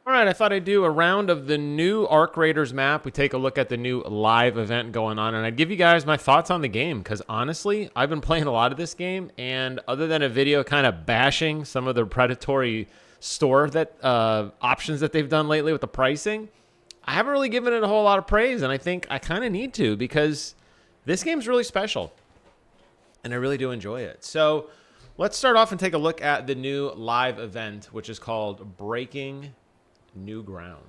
All right, I thought I'd do a round of the new Arc Raiders map. We take a look at the new live event going on, and I'd give you guys my thoughts on the game, because honestly, I've been playing a lot of this game, and other than a video kind of bashing some of the predatory store that options that they've done lately with the pricing, I haven't really given it a whole lot of praise, and I think I kind of need to, because this game's really special, and I really do enjoy it. So let's start off and take a look at the new live event, which is called Breaking New Ground.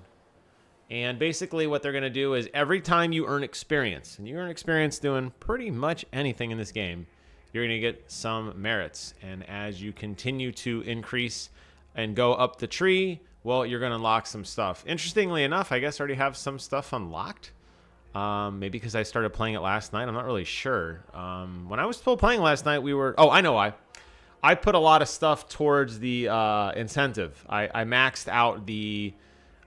And basically what they're going to do is every time you earn experience, and you earn experience doing pretty much anything in this game, you're going to get some merits. And as you continue to increase and go up the tree, well, you're going to unlock some stuff. Interestingly enough, I guess I already have some stuff unlocked. Maybe because I started playing it last night. I'm not really sure. When I was still playing last night, we were... Oh, I know why. I put a lot of stuff towards the incentive. I maxed out the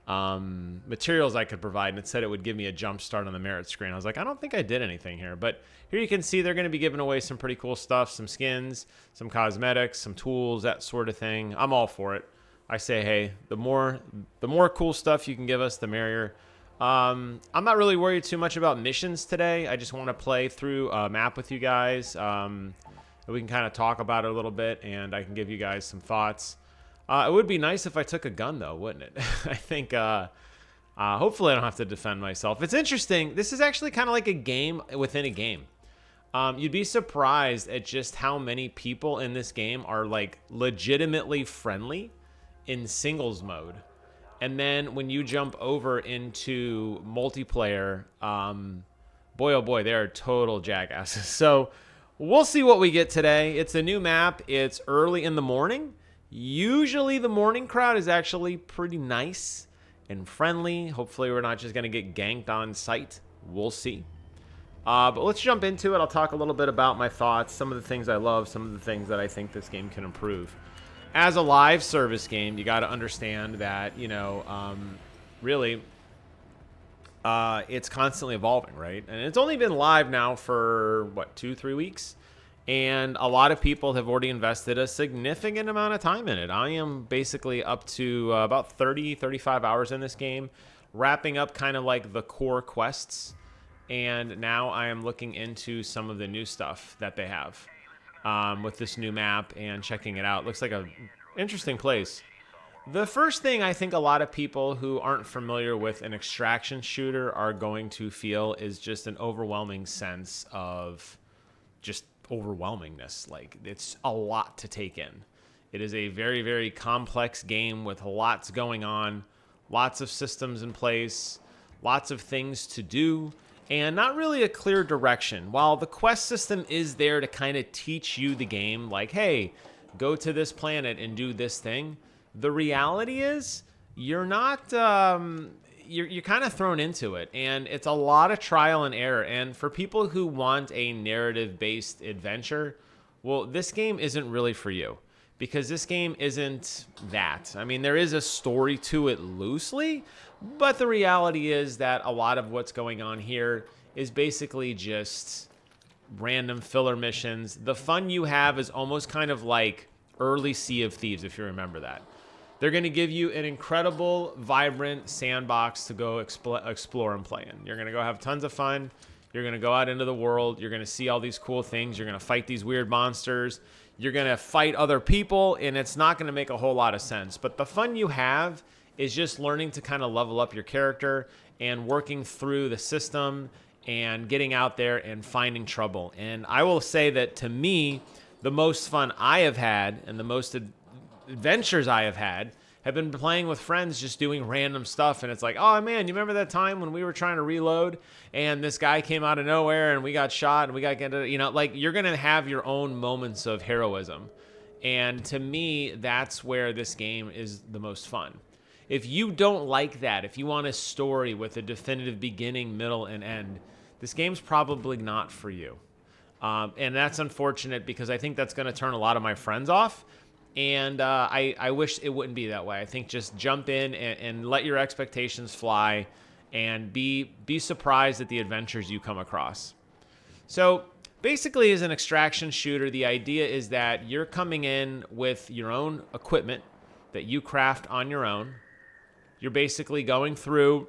materials I could provide, and it said it would give me a jump start on the merit screen. I was like, I don't think I did anything here. But here you can see they're going to be giving away some pretty cool stuff, some skins, some cosmetics, some tools, that sort of thing. I'm all for it. I say, hey, the more cool stuff you can give us, the merrier. I'm not really worried too much about missions today. I just want to play through a map with you guys. We can kind of talk about it a little bit, and I can give you guys some thoughts. It would be nice if I took a gun, though, wouldn't it? I think, hopefully I don't have to defend myself. It's interesting. This is actually kind of like a game within a game. You'd be surprised at just how many people in this game are, like, legitimately friendly in singles mode. And then when you jump over into multiplayer, boy, oh boy, they are total jackasses. So we'll see what we get today. It's a new map. It's early in the morning. Usually the morning crowd is actually pretty nice and friendly. Hopefully we're not just going to get ganked on sight. We'll see. But let's jump into it. I'll talk a little bit about my thoughts, some of the things I love, some of the things that I think this game can improve. As a live service game, you got to understand that, really, it's constantly evolving, right? And it's only been live now for, 2-3 weeks? And a lot of people have already invested a significant amount of time in it. I am basically up to about 30, 35 hours in this game, wrapping up kind of like the core quests. And now I am looking into some of the new stuff that they have. With this new map and checking it out. Looks like a interesting place. The first thing I think a lot of people who aren't familiar with an extraction shooter are going to feel is just an overwhelming sense of just overwhelmingness. Like, it's a lot to take in. It is a very, very complex game with lots going on, lots of systems in place, lots of things to do, and not really a clear direction. While the quest system is there to kind of teach you the game, like, hey, go to this planet and do this thing, the reality is you're not, you're kind of thrown into it, and it's a lot of trial and error. And for people who want a narrative-based adventure, well, this game isn't really for you, because this game isn't that. I mean, there is a story to it loosely, but the reality is that a lot of what's going on here is basically just random filler missions. The fun you have is almost kind of like early Sea of Thieves, if you remember that. They're going to give you an incredible, vibrant sandbox to go explore and play in. You're going to go have tons of fun. You're going to go out into the world. You're going to see all these cool things. You're going to fight these weird monsters. You're going to fight other people, and it's not going to make a whole lot of sense. But the fun you have is just learning to kind of level up your character and working through the system and getting out there and finding trouble. And I will say that, to me, the most fun I have had and the most adventures I have been playing with friends, just doing random stuff. And it's like, oh man, you remember that time when we were trying to reload and this guy came out of nowhere and we got shot and we got, like, you're going to have your own moments of heroism. And to me, that's where this game is the most fun. If you don't like that, if you want a story with a definitive beginning, middle, and end, this game's probably not for you. And that's unfortunate, because I think that's going to turn a lot of my friends off. And I wish it wouldn't be that way. I think just jump in and let your expectations fly and be surprised at the adventures you come across. So basically, as an extraction shooter, the idea is that you're coming in with your own equipment that you craft on your own. You're basically going through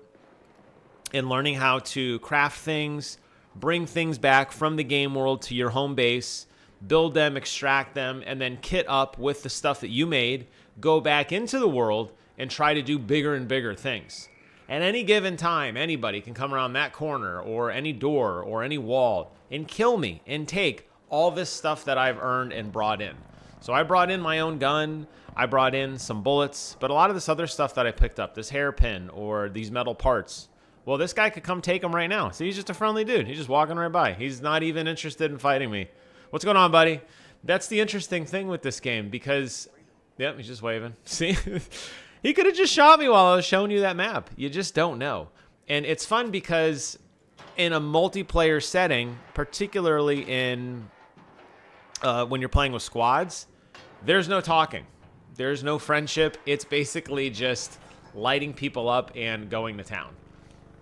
and learning how to craft things, bring things back from the game world to your home base, build them, extract them, and then kit up with the stuff that you made, go back into the world and try to do bigger and bigger things. At any given time, anybody can come around that corner or any door or any wall and kill me and take all this stuff that I've earned and brought in. So I brought in my own gun, I brought in some bullets, but a lot of this other stuff that I picked up, this hairpin or these metal parts, well, this guy could come take them right now. See, he's just a friendly dude. He's just walking right by. He's not even interested in fighting me. What's going on, buddy? That's the interesting thing with this game because, yep, he's just waving. See? He could have just shot me while I was showing you that map. You just don't know. And it's fun because in a multiplayer setting, particularly in when you're playing with squads, there's no talking. There's no friendship. It's basically just lighting people up and going to town.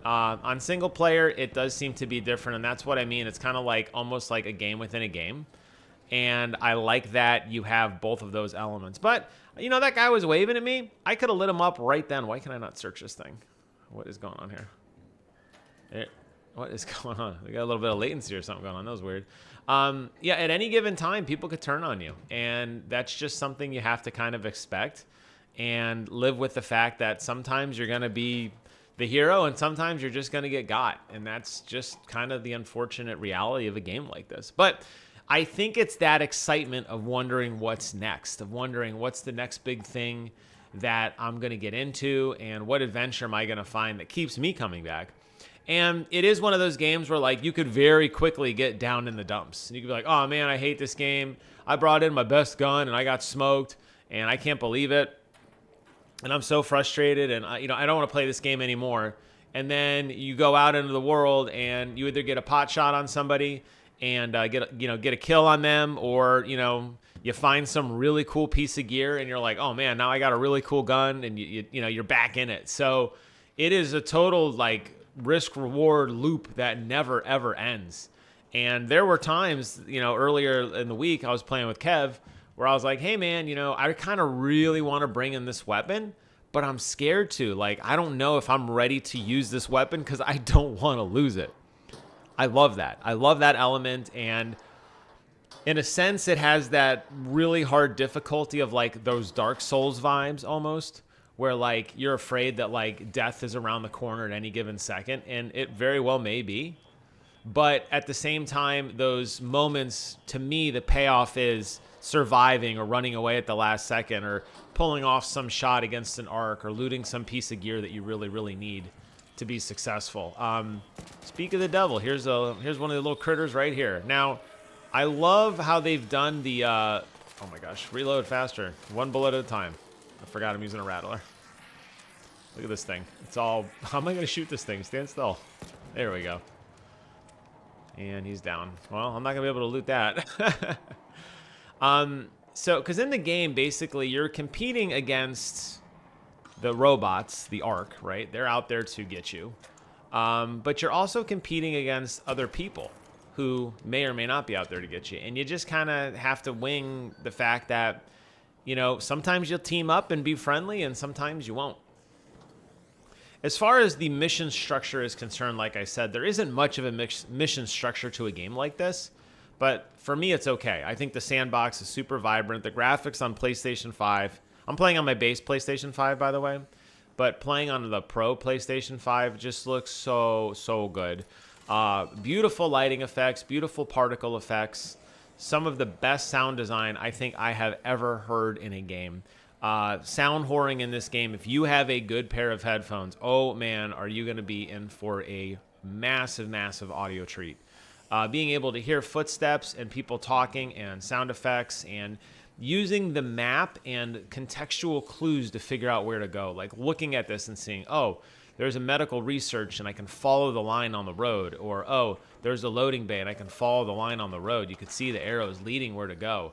On single player, it does seem to be different, and that's what I mean. It's kind of like almost like a game within a game. And I like that you have both of those elements. But, you know, that guy was waving at me. I could have lit him up right then. Why can I not search this thing? What is going on here? What is going on? We got a little bit of latency or something going on. That was weird. Yeah, at any given time, people could turn on you. And that's just something you have to kind of expect and live with the fact that sometimes you're going to be the hero and sometimes you're just going to get got. And that's just kind of the unfortunate reality of a game like this. But I think it's that excitement of wondering what's next, of wondering what's the next big thing that I'm going to get into and what adventure am I going to find that keeps me coming back. And it is one of those games where, like, you could very quickly get down in the dumps. And you could be like, oh, man, I hate this game. I brought in my best gun and I got smoked and I can't believe it. And I'm so frustrated and, I don't want to play this game anymore. And then you go out into the world and you either get a pot shot on somebody and get a kill on them, or, you find some really cool piece of gear and you're like, oh, man, now I got a really cool gun, and you're back in it. So it is a total, like, risk-reward loop that never, ever ends. And there were times, earlier in the week I was playing with Kev where I was like, hey, man, I kind of really want to bring in this weapon, but I'm scared to. Like, I don't know if I'm ready to use this weapon because I don't want to lose it. I love that. I love that element. And in a sense, it has that really hard difficulty of, like, those Dark Souls vibes almost, where, like, you're afraid that, like, death is around the corner at any given second, and it very well may be. But at the same time, those moments, to me, the payoff is surviving or running away at the last second or pulling off some shot against an arc or looting some piece of gear that you really, really need to be successful. Speak of the devil, here's one of the little critters right here. Now, I love how they've done the, oh my gosh, reload faster, one bullet at a time. I forgot I'm using a rattler. Look at this thing. It's all, how am I going to shoot this thing? Stand still. There we go. And he's down. Well, I'm not going to be able to loot that. So, because in the game, basically, you're competing against the robots, the Ark, right? They're out there to get you. But you're also competing against other people who may or may not be out there to get you. And you just kind of have to wing the fact that, sometimes you'll team up and be friendly, and sometimes you won't. As far as the mission structure is concerned, like I said, there isn't much of a mission structure to a game like this. But for me, it's okay. I think the sandbox is super vibrant. The graphics on PlayStation 5, I'm playing on my base PlayStation 5, by the way, but playing on the Pro PlayStation 5 just looks so, so good. Beautiful lighting effects, beautiful particle effects, some of the best sound design I think I have ever heard in a game. Sound whoring in this game, if you have a good pair of headphones, oh man, are you going to be in for a massive, massive audio treat. Being able to hear footsteps and people talking and sound effects and using the map and contextual clues to figure out where to go. Like looking at this and seeing, oh, there's a medical research and I can follow the line on the road. Or, oh, there's a loading bay and I can follow the line on the road. You can see the arrows leading where to go.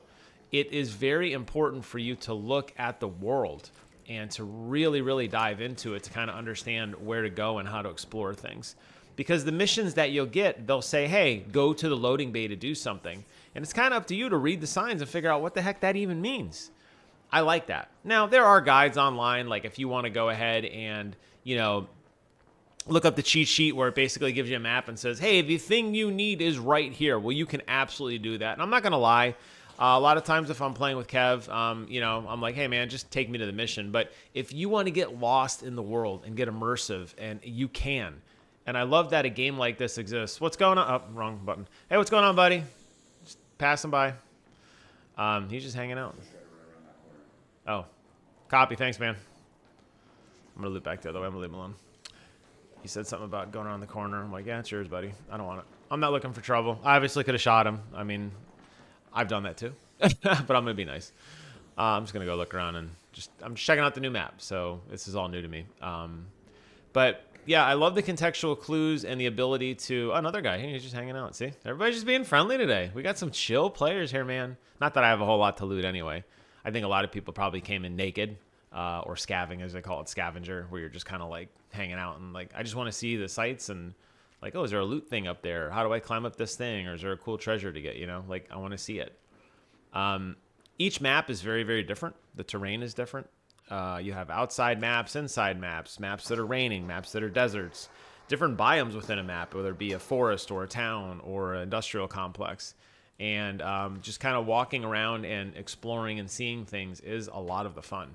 It is very important for you to look at the world and to really, really dive into it to kind of understand where to go and how to explore things. Because the missions that you'll get, they'll say, hey, go to the loading bay to do something. And it's kind of up to you to read the signs and figure out what the heck that even means. I like that. Now, there are guides online, like if you want to go ahead and, you know, look up the cheat sheet where it basically gives you a map and says, hey, the thing you need is right here. Well, you can absolutely do that. And I'm not going to lie. A lot of times if I'm playing with Kev, you know, I'm like, hey, man, just take me to the mission. But if you want to get lost in the world and get immersive, and you can. And I love that a game like this exists. What's going on? Oh, wrong button. Hey, what's going on, buddy? Just passing by. He's just hanging out. Oh, copy. Thanks, man. I'm going to loop back the other way. I'm going to leave him alone. He said something about going around the corner. I'm like, yeah, it's yours, buddy. I don't want it. I'm not looking for trouble. I obviously could have shot him. I mean, I've done that too. But I'm going to be nice. I'm just going to go look around and I'm just checking out the new map. So this is all new to me. But yeah, I love the contextual clues and the ability to... another guy. He's just hanging out. See? Everybody's just being friendly today. We got some chill players here, man. Not that I have a whole lot to loot anyway. I think a lot of people probably came in naked. Or scavenging, as they call it, scavenger, where you're just kind of like hanging out and like, I just want to see the sights and like, oh, is there a loot thing up there? How do I climb up this thing? Or is there a cool treasure to get, you know? Like, I want to see it. Each map is very, very different. The terrain is different. You have outside maps, inside maps, maps that are raining, maps that are deserts, different biomes within a map, whether it be a forest or a town or an industrial complex. And just kind of walking around and exploring and seeing things is a lot of the fun.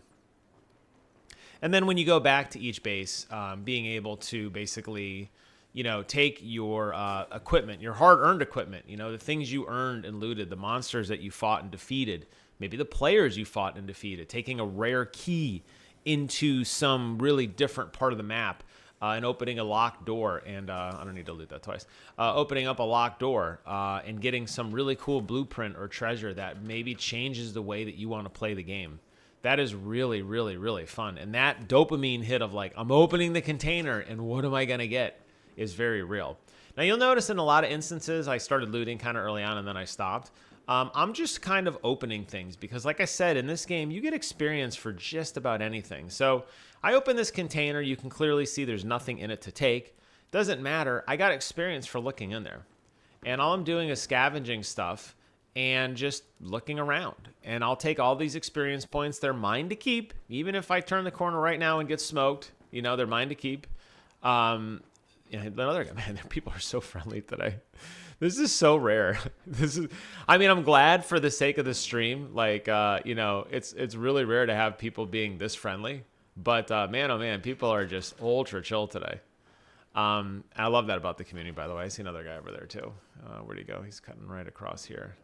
And then when you go back to each base, being able to basically, you know, take your equipment, your hard-earned equipment, you know, the things you earned and looted, the monsters that you fought and defeated, maybe the players you fought and defeated, taking a rare key into some really different part of the map and opening a locked door. And I don't need to loot that twice. Opening up a locked door and getting some really cool blueprint or treasure that maybe changes the way that you want to play the game. That is really, really, really fun. And that dopamine hit of like, I'm opening the container and what am I going to get is very real. Now, you'll notice in a lot of instances, I started looting kind of early on and then I stopped. I'm just kind of opening things because like I said, in this game, you get experience for just about anything. So I open this container. You can clearly see there's nothing in it to take. Doesn't matter. I got experience for looking in there. And all I'm doing is scavenging stuff and just looking around. And I'll take all these experience points. They're mine to keep. Even if I turn the corner right now and get smoked, you know, they're mine to keep. Another guy, man, people are so friendly today. This is so rare. I mean, I'm glad for the sake of the stream. Like, you know, it's really rare to have people being this friendly. But man, oh man, people are just ultra chill today. I love that about the community, by the way. I see another guy over there too. Where'd he go? He's cutting right across here.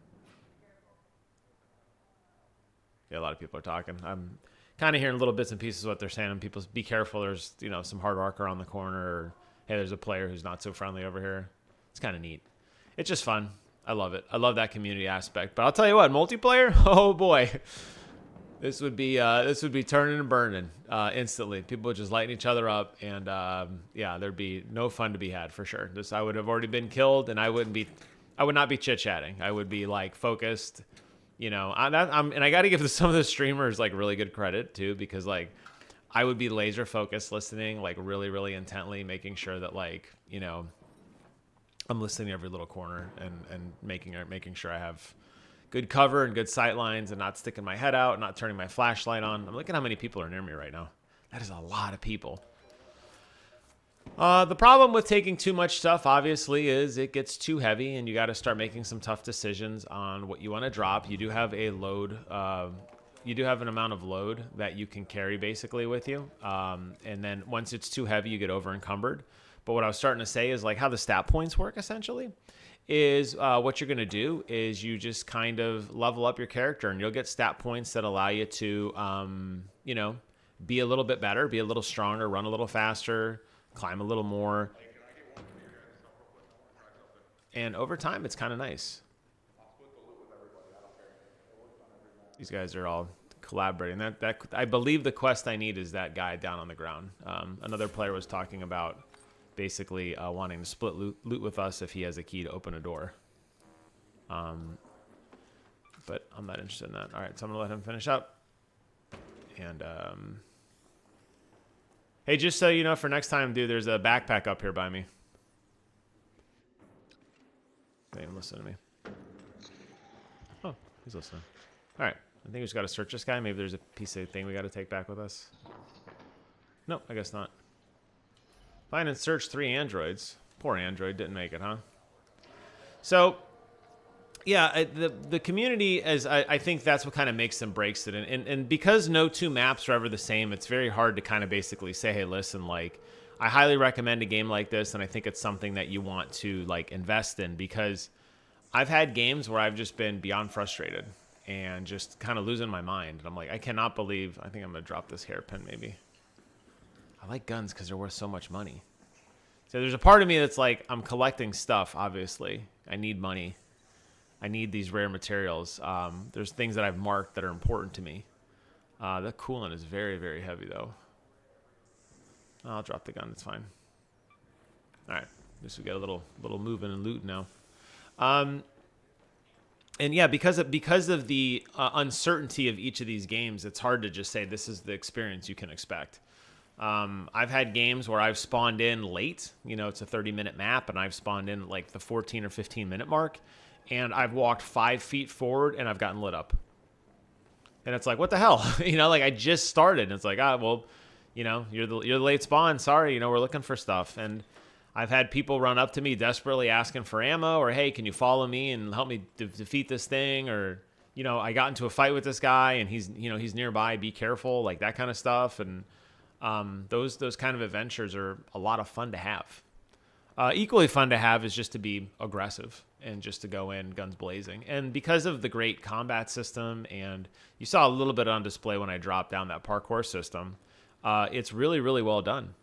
Yeah, a lot of people are talking. I'm kind of hearing little bits and pieces of what they're saying. People, be careful. There's, you know, some hard rock around the corner. Or, hey, there's a player who's not so friendly over here. It's kind of neat. It's just fun. I love it. I love that community aspect. But I'll tell you what, multiplayer, oh boy, this would be turning and burning instantly. People would just lighting each other up, and yeah, there'd be no fun to be had for sure. I would have already been killed, and I would not be chit chatting. I would be like focused. You know, and I got to give some of the streamers like really good credit too, because like I would be laser focused, listening like really, really intently, making sure that like, you know, I'm listening to every little corner and making sure I have good cover and good sight lines and not sticking my head out, not turning my flashlight on. I'm looking at how many people are near me right now. That is a lot of people. The problem with taking too much stuff, obviously, is it gets too heavy and you got to start making some tough decisions on what you want to drop. You do have a load. You do have an amount of load that you can carry basically with you. And then once it's too heavy, you get over encumbered. But what I was starting to say is like how the stat points work essentially is what you're going to do is you just kind of level up your character and you'll get stat points that allow you to, you know, be a little bit better, be a little stronger, run a little faster, climb a little more. And over time, it's kind of nice. These guys are all collaborating. That I believe the quest I need is that guy down on the ground. Another player was talking about basically wanting to split loot with us if he has a key to open a door. But I'm not interested in that. All right, so I'm going to let him finish up. And hey, just so you know, for next time, dude, there's a backpack up here by me. They didn't listen to me. Oh, he's listening. All right. I think we just got to search this guy. Maybe there's a piece of thing we got to take back with us. Nope, I guess not. Find and search 3 androids. Poor android didn't make it, huh? So, yeah, the community, as I think that's what kind of makes and breaks it. And because no 2 maps are ever the same, it's very hard to kind of basically say, hey, listen, like, I highly recommend a game like this, and I think it's something that you want to, like, invest in, because I've had games where I've just been beyond frustrated and just kind of losing my mind. And I'm like, I cannot believe, I think I'm going to drop this hairpin maybe. I like guns because they're worth so much money. So there's a part of me that's like, I'm collecting stuff, obviously. I need money. I need these rare materials. There's things that I've marked that are important to me. The coolant is very, very heavy, though. I'll drop the gun. It's fine. All right. At least we got a little moving and loot now. And yeah, because of the uncertainty of each of these games, it's hard to just say this is the experience you can expect. I've had games where I've spawned in late. You know, it's a 30-minute map, and I've spawned in like the 14 or 15-minute mark, and I've walked 5 feet forward, and I've gotten lit up. And it's like, what the hell? You know, like I just started. And it's like, well, you know, you're the late spawn. Sorry, you know, we're looking for stuff. And I've had people run up to me desperately asking for ammo, or, hey, can you follow me and help me defeat this thing? Or, you know, I got into a fight with this guy and he's nearby. Be careful, like that kind of stuff. And those kind of adventures are a lot of fun to have. Equally fun to have is just to be aggressive and just to go in guns blazing. And because of the great combat system, and you saw a little bit on display when I dropped down that parkour system, it's really, really well done.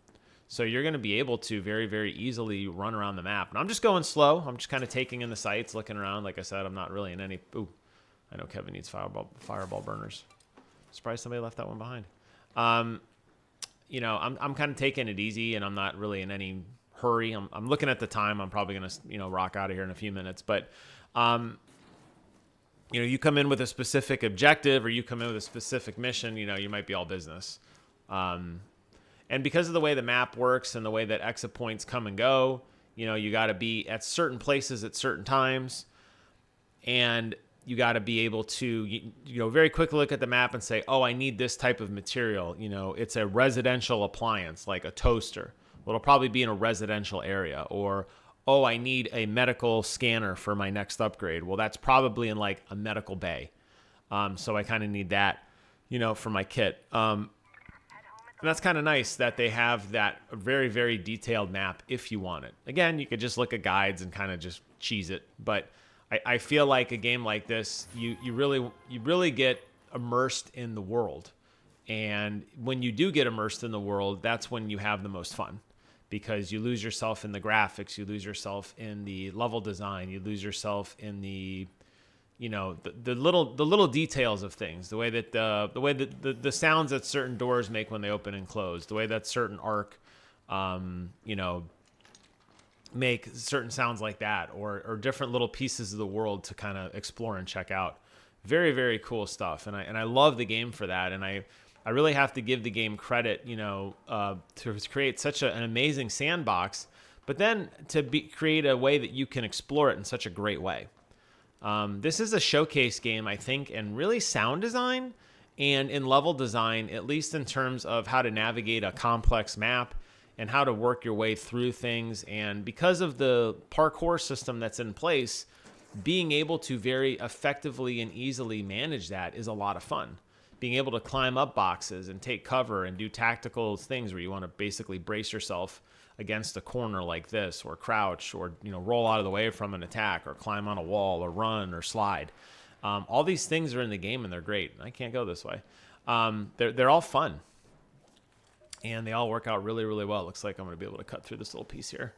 So you're going to be able to very, very easily run around the map. And I'm just going slow. I'm just kind of taking in the sights, looking around. Like I said, I'm not really in any... Ooh, I know Kevin needs fireball burners. Surprised somebody left that one behind. You know, I'm kind of taking it easy, and I'm not really in any hurry. I'm looking at the time. I'm probably going to, you know, rock out of here in a few minutes. But, you know, you come in with a specific objective, or you come in with a specific mission, you know, you might be all business. And because of the way the map works and the way that exit points come and go, you know, you got to be at certain places at certain times, and you got to be able to, you know, very quickly look at the map and say, oh, I need this type of material. You know, it's a residential appliance like a toaster. Well, it'll probably be in a residential area. Or, oh, I need a medical scanner for my next upgrade. Well, that's probably in like a medical bay. So I kind of need that, you know, for my kit. And that's kind of nice that they have that very, very detailed map if you want it. Again, you could just look at guides and kind of just cheese it. But I feel like a game like this, you really get immersed in the world. And when you do get immersed in the world, that's when you have the most fun. Because you lose yourself in the graphics, you lose yourself in the level design, you lose yourself in the... you know, the little details of things, the way that the sounds that certain doors make when they open and close, the way that certain arc, you know, make certain sounds like that, or different little pieces of the world to kind of explore and check out. Very, very cool stuff, and I love the game for that, and I really have to give the game credit, you know, to create such an amazing sandbox, but then to create a way that you can explore it in such a great way. This is a showcase game, I think, in really sound design and in level design, at least in terms of how to navigate a complex map and how to work your way through things. And because of the parkour system that's in place, being able to very effectively and easily manage that is a lot of fun. Being able to climb up boxes and take cover and do tactical things where you want to basically brace yourself against a corner like this, or crouch, or, you know, roll out of the way from an attack, or climb on a wall, or run, or slide. All these things are in the game, and they're great. I can't go this way. They're all fun, and they all work out really, really well. Looks like I'm going to be able to cut through this little piece here.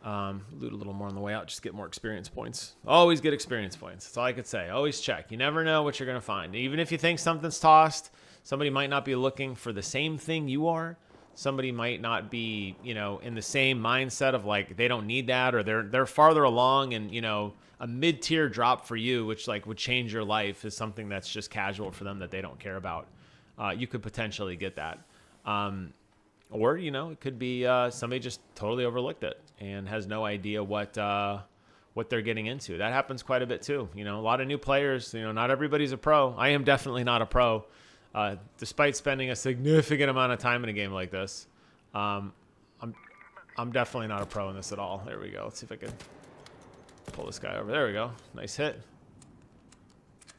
Loot a little more on the way out, just get more experience points. Always get experience points. That's all I could say. Always check. You never know what you're going to find. Even if you think something's tossed, somebody might not be looking for the same thing you are. Somebody might not be, you know, in the same mindset of like they don't need that, or they're farther along, and, you know, a mid-tier drop for you, which like would change your life, is something that's just casual for them that they don't care about. You could potentially get that. Or, you know, it could be somebody just totally overlooked it and has no idea what what they're getting into. That happens quite a bit too. You know, a lot of new players, you know, not everybody's a pro. I am definitely not a pro, despite spending a significant amount of time in a game like this. I'm definitely not a pro in this at all. There we go. Let's see if I can pull this guy over. There we go. Nice hit.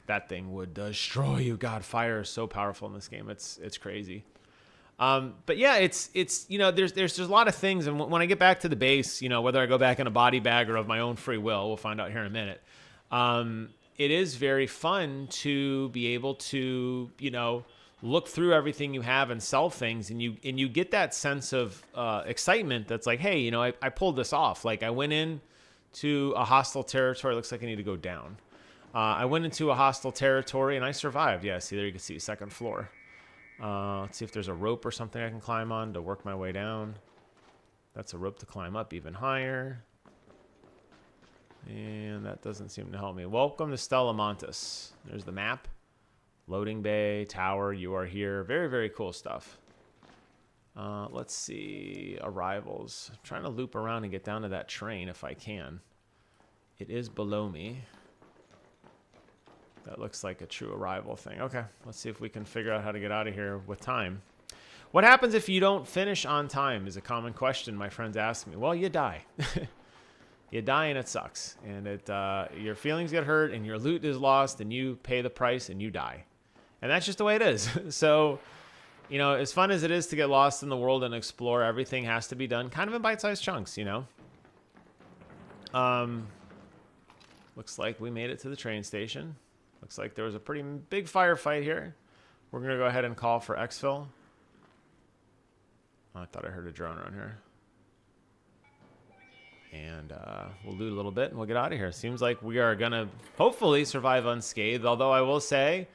That thing would destroy you. God, fire is so powerful in this game. It's crazy. But yeah, it's you know, there's a lot of things, and when I get back to the base, you know, whether I go back in a body bag or of my own free will, we'll find out here in a minute. It is very fun to be able to, you know, look through everything you have and sell things, and you get that sense of excitement that's like, hey, you know, I pulled this off. Like I went in to a hostile territory. Looks like I need to go down. I went into a hostile territory and I survived. Yeah, see there, you can see second floor. Let's see if there's a rope or something I can climb on to work my way down. That's a rope to climb up even higher. And that doesn't seem to help me. Welcome to Stella Montis. There's the map. Loading bay, tower, you are here. Very, very cool stuff. Let's see. Arrivals. I'm trying to loop around and get down to that train if I can. It is below me. That looks like a true arrival thing. Okay, let's see if we can figure out how to get out of here with time. What happens if you don't finish on time is a common question my friends ask me. Well, you die. You die and it sucks. And your feelings get hurt and your loot is lost and you pay the price and you die. And that's just the way it is. So, you know, as fun as it is to get lost in the world and explore, everything has to be done kind of in bite-sized chunks, you know? Looks like we made it to the train station. Looks like there was a pretty big firefight here. We're going to go ahead and call for exfil. Oh, I thought I heard a drone around here. And we'll loot a little bit and we'll get out of here. Seems like we are going to hopefully survive unscathed. Although I will say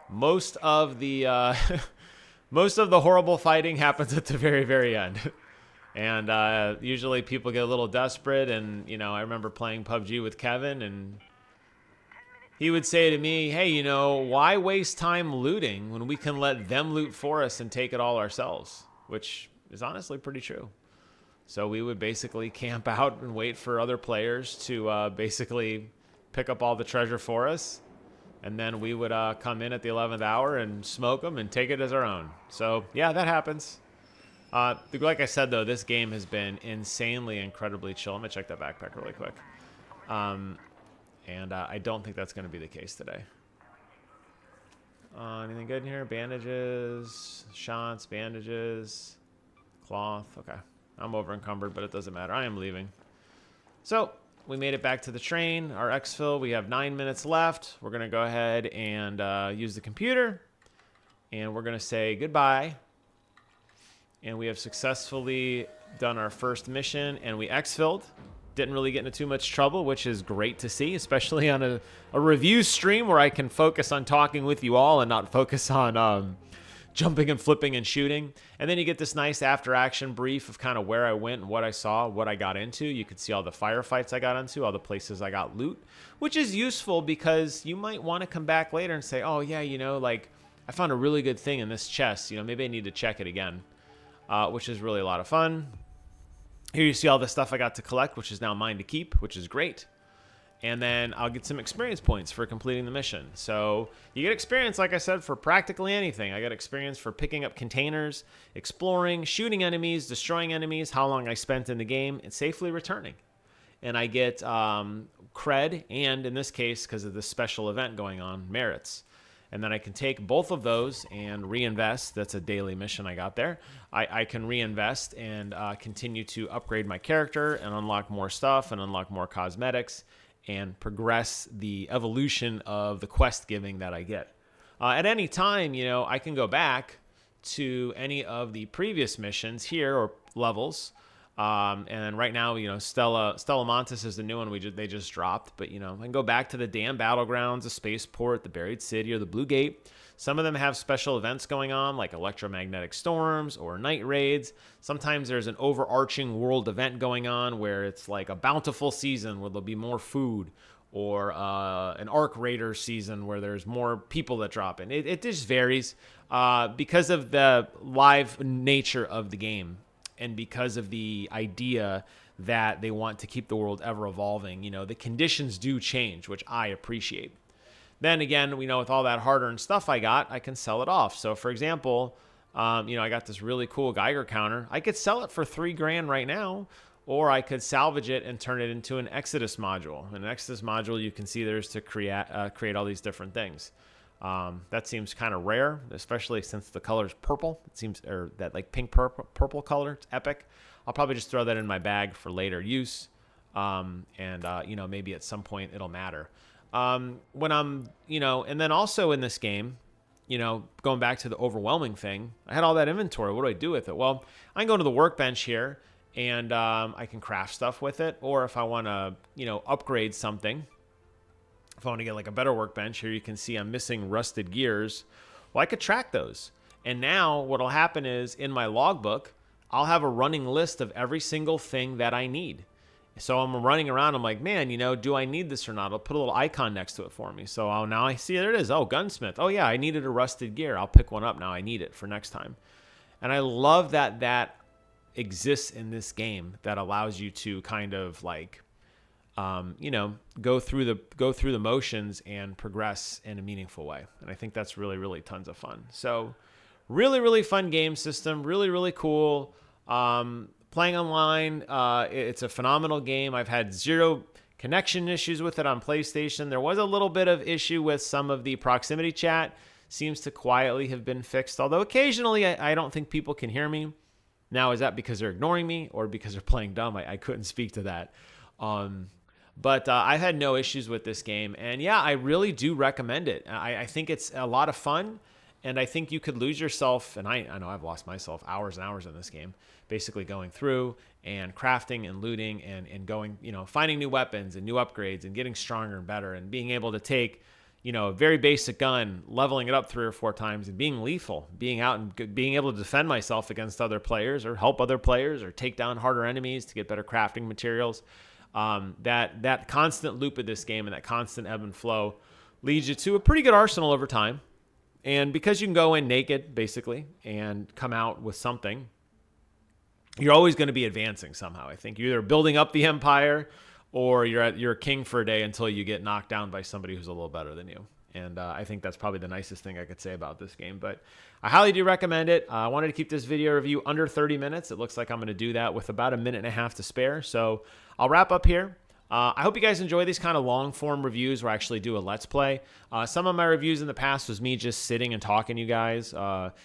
most of the horrible fighting happens at the very, very end. And usually people get a little desperate. And, you know, I remember playing PUBG with Kevin and he would say to me, hey, you know, why waste time looting when we can let them loot for us and take it all ourselves? Which is honestly pretty true. So we would basically camp out and wait for other players to basically pick up all the treasure for us. And then we would come in at the 11th hour and smoke them and take it as our own. So, yeah, that happens. Like I said, though, this game has been insanely, incredibly chill. Let me check that backpack really quick. And I don't think that's going to be the case today. Anything good in here? Bandages, shots, bandages, cloth. Okay. I'm over encumbered, but it doesn't matter. I am leaving. So we made it back to the train. Our exfil, we have 9 minutes left. We're going to go ahead and use the computer. And we're going to say goodbye. And we have successfully done our first mission, and we exfilled. Didn't really get into too much trouble, which is great to see, especially on a review stream where I can focus on talking with you all and not focus on jumping and flipping and shooting. And then you get this nice after-action brief of kind of where I went and what I saw, what I got into. You can see all the firefights I got into, all the places I got loot, which is useful because you might want to come back later and say, oh, yeah, you know, like I found a really good thing in this chest. You know, maybe I need to check it again, which is really a lot of fun. Here you see all the stuff I got to collect, which is now mine to keep, which is great. And then I'll get some experience points for completing the mission. So you get experience, like I said, for practically anything. I got experience for picking up containers, exploring, shooting enemies, destroying enemies, how long I spent in the game, and safely returning. And I get cred, and in this case, because of this special event going on, merits. And then I can take both of those and reinvest. That's a daily mission I got there. I can reinvest and continue to upgrade my character and unlock more stuff and unlock more cosmetics and progress the evolution of the quest giving that I get. At any time, you know, I can go back to any of the previous missions here or levels. And right now, you know, Stella Montis is the new one they just dropped. But, you know, I can go back to the Dam Battlegrounds, the Spaceport, the Buried City, or the Blue Gate. Some of them have special events going on, like electromagnetic storms or night raids. Sometimes there's an overarching world event going on where it's like a bountiful season where there'll be more food, or an Arc Raider season where there's more people that drop in. It just varies because of the live nature of the game. And because of the idea that they want to keep the world ever evolving. You know, the conditions do change, which I appreciate. Then again, we know with all that hard-earned stuff I got, I can sell it off. So for example, you know, I got this really cool Geiger counter. I could sell it for $3,000 right now, or I could salvage it and turn it into an Exodus module. And an Exodus module, you can see there's to create all these different things. That seems kind of rare, especially since the color is purple. It seems, or that like pink purple color. It's epic. I'll probably just throw that in my bag for later use. You know, maybe at some point it'll matter. When I'm, you know, and then also in this game, you know, going back to the overwhelming thing, I had all that inventory. What do I do with it? Well, I can go to the workbench here and I can craft stuff with it. Or if I want to, you know, upgrade something, if I want to get like a better workbench, here you can see I'm missing rusted gears. Well, I could track those. And now what'll happen is in my logbook, I'll have a running list of every single thing that I need. So I'm running around. I'm like, man, you know, do I need this or not? I'll put a little icon next to it for me. So now I see there it is. Oh, gunsmith. Oh yeah, I needed a rusted gear. I'll pick one up now. I need it for next time. And I love that that exists in this game that allows you to kind of like, you know, go through the motions and progress in a meaningful way. And I think that's really, really tons of fun. So really, really fun game system. Really, really cool. Playing online, it's a phenomenal game. I've had zero connection issues with it on PlayStation. There was a little bit of issue with some of the proximity chat. Seems to quietly have been fixed, although occasionally I don't think people can hear me. Now, is that because they're ignoring me or because they're playing dumb? I couldn't speak to that. But I've had no issues with this game. And yeah, I really do recommend it. I think it's a lot of fun. And I think you could lose yourself, and I know I've lost myself hours and hours in this game, basically going through and crafting and looting and going, you know, finding new weapons and new upgrades and getting stronger and better and being able to take, you know, a very basic gun, leveling it up 3 or 4 times and being lethal, being out and being able to defend myself against other players or help other players or take down harder enemies to get better crafting materials. That constant loop of this game and that constant ebb and flow leads you to a pretty good arsenal over time. And because you can go in naked, basically, and come out with something, you're always going to be advancing somehow. I think you're either building up the empire or you're a king for a day until you get knocked down by somebody who's a little better than you. And I think that's probably the nicest thing I could say about this game. But I highly do recommend it. I wanted to keep this video review under 30 minutes. It looks like I'm going to do that with about a minute and a half to spare. So I'll wrap up here. I hope you guys enjoy these kind of long-form reviews where I actually do a Let's Play. Some of my reviews in the past was me just sitting and talking to you guys,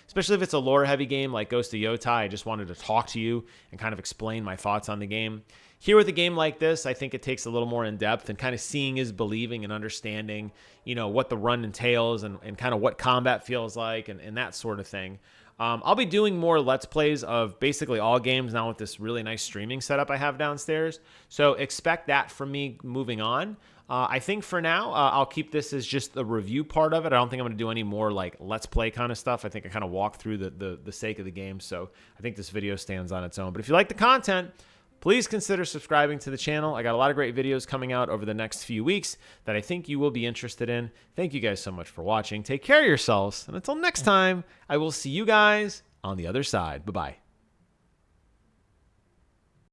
especially if it's a lore-heavy game like Ghost of Yotai. I just wanted to talk to you and kind of explain my thoughts on the game. Here with a game like this, I think it takes a little more in-depth, and kind of seeing is believing and understanding, you know, what the run entails and kind of what combat feels like and that sort of thing. I'll be doing more Let's Plays of basically all games now with this really nice streaming setup I have downstairs. So expect that from me moving on. I think for now, I'll keep this as just the review part of it. I don't think I'm going to do any more like Let's Play kind of stuff. I think I kind of walk through the sake of the game. So I think this video stands on its own. But if you like the content, please consider subscribing to the channel. I got a lot of great videos coming out over the next few weeks that I think you will be interested in. Thank you guys so much for watching. Take care of yourselves. And until next time, I will see you guys on the other side. Bye-bye.